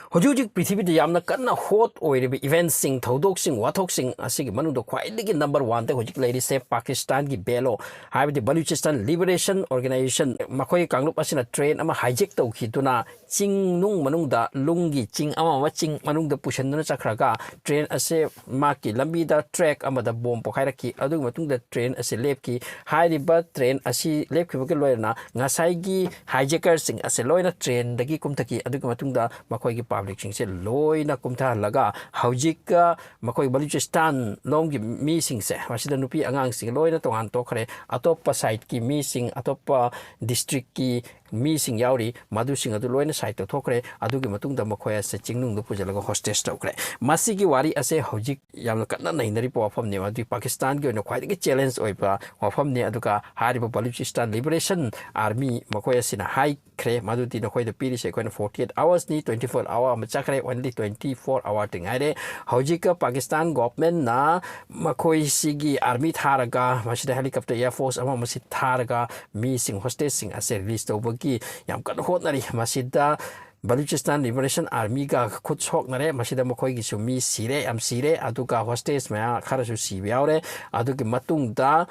Hojujik Prithibida Yamna Kana hot oiri event sing Todok sing Watok sing Asig Manudo quietly number one the Hojik lady say Pakistan gi Belo have the Baluchistan Liberation Organization Makoi Kanglup Asina train ama hijack to Hituna Ching Nung Manungda Lungi Ching Ama watching Manung the Pushanuna Chakraga train ase Maki Lambida track ama the bomb Pokairaki Adu Matung the train as a lepki high but train asi lepki Loina Nasaigi hijackers sing as a loina train the Gikumtaki Adu Matunda Makoi public sing se loina kumtha laga haujika makoi Baluchistan lomgi mi sing se masida nupi angang sing loina tongan tokre atopa site ki mi sing atopa district ki mi sing yauri madu sing adu loina site thokre adu gi matung da makoi ase chingnung du pujalaga hostage tokre masi gi wari ase haujik yamna kanna nainari pawafam ne adu Pakistan gi no khwai gi challenge oiba wafam ne aduka hariba Baluchistan Liberation Army makoi asina high kre madu di no khoi da piri se koina 48 hours ni 24 hour machakre only 24 hour tingare hojika Pakistan government na makoi sigi army tharaga masida helicopter air force ama masid tharaga mi sing hostage sing ase release tobagi yam kan hotnari masida Baluchistan Liberation Army ga khut sok nare masida makoi gi sumi sire am sire aduka hostage ma kharasu sibiaure aduki matung da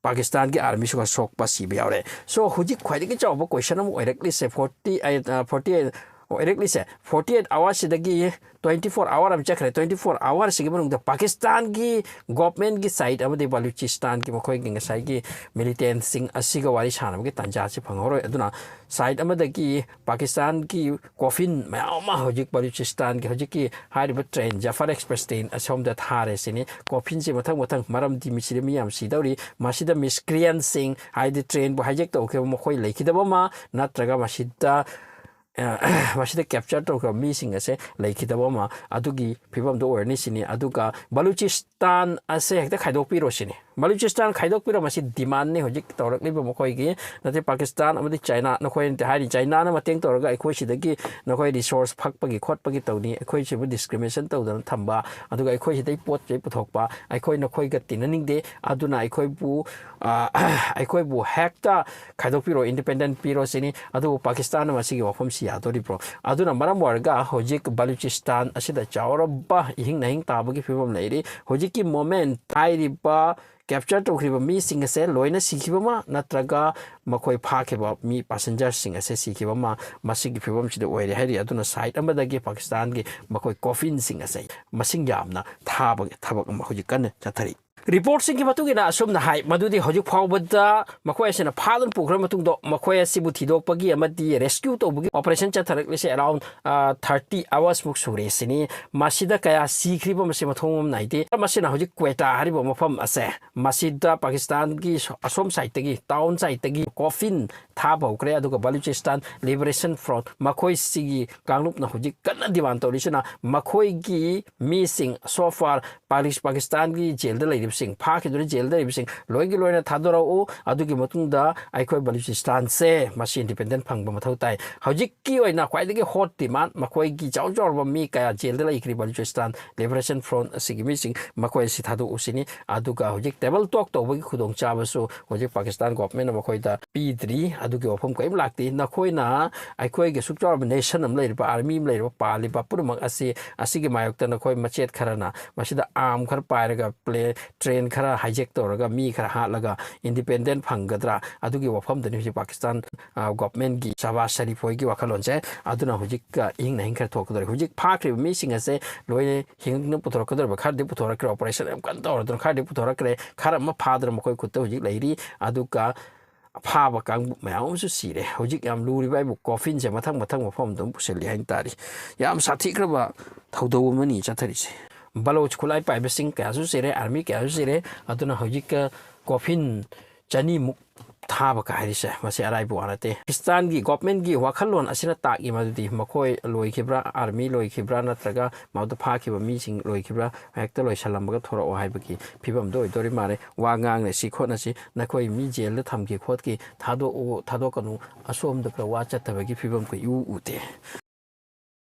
Pakistan ki army suka sok pa sibiaure so hojik khwai gi job question am directly say 48 directly say 48 hours dagi 24 hour am chakre 24 hours gi manung da Pakistan gi government gi side amade Baluchistan gi makoi gi ngasai gi militant sing asiga wari sanam gi tanja si phangoroi aduna side amadagi Pakistan gi coffin ma hojik Baluchistan gi hojik ki hariba train Jafar Express train asom da thare sini coffin si mathang maram di misiri miyam sidawri masida miscreant sing haidi train bu hijack to ke makoi lekhidaba ma natraga masida masida capture to mi sing ase lekhidaba ma adugi phibam do orni sini aduga Baluchistan ase hekta khaidok piro sini Baluchistan khaidok piro masi demand ne hojik torak liba mokoi gi nate Pakistan amadi China nokoi te hari China na mateng toraga ekhoi sidagi nokoi resource phakpagi khotpagi tawni ekhoi sibu discrimination tawdan thamba aduga ekhoi sidai pot chei puthokpa ekhoi nokoi ga tinaning de aduna ekhoi bu hekta khaidok piro independent piro sini adu Pakistan masi gi wafam si adori pro aduna maram warga hojik Baluchistan asida chawraba ihing nahing tabagi phibam leiri hojik ki moment thairiba capture to kriba mi sing ase loina sikhibama natraga makoi phakeba mi passenger sing ase sikhibama masigi phibam chide oire hari aduna side amadagi Pakistan gi makoi coffin sing ase masing yamna thabag thabak ma hojik kan chathari report sing ki matugina asumna hai madudi hojik phawbada makoi asena phalan pukhra matung do makoi asibu thidok pagi amadi rescue to bugi operation chatharak lese around 30 hours muk sure sini masida kaya sikhriba mase mathongom naide masina hojik Quetta haribo mafam ase masida Pakistan gi asom side tagi town side tagi coffin thaba ukre aduga Baluchistan Liberation Front makoi sigi kanglup na hojik kanna diwan to lisena makoi gi missing so far Pakistan gi jail da lay sing phaki duri jail da sing loigi loina thadora o adugi matungda aikoi Baluchistan se masi independent phangba mathau tai hojik ki oina khwai dagi hot demand makoi gi jawjor ba mi kaya jail da laikri Baluchistan Liberation Front asigi mi sing makoi si thadu usini aduga hojik table talk to bagi khudong chaba so hojik Pakistan government makoi da pidri adugi ofam kaim lakti nakhoi na aikoi ge sukjor nation am leir ba army am leir ba pali ba purumak asigi mayok ta nakhoi machet kharana masida arm khar pairaga play train khara hijack toraga mi khara halaga independent phanggadra adugi wafam dani Pakistan government gi Shahbaz Sharif hoi gi wakhalon che aduna hojik ka ing na hingkar thokdor hojik phakri mi sing ase loi hingna puthorkador ba khar de puthorkre operation am kan tor don khar de puthorkre khar ma phadra makoi kutta hojik leiri aduga phaba kang mayam su sire hojik yam luri bai bu coffin je mathang mafam dum puseli hain tari yam sathi kraba thodo mani chathari se Baloch kulai pai besing kasu sire army kasu sire aduna hojik coffin chani muk thaba ka harise mase arai bu anate Pakistan gi government gi wakhalon asina ta gi madudi makoi loi khibra army loi khibra natraga mauda pha khiba mi sing loi khibra hekta loi salamga thora o haibaki phibam do dori mare wa ngang ne si khona si nakoi mi jail da thamki khot ki thado kanu asom da ka wa chatabagi phibam ko yu ute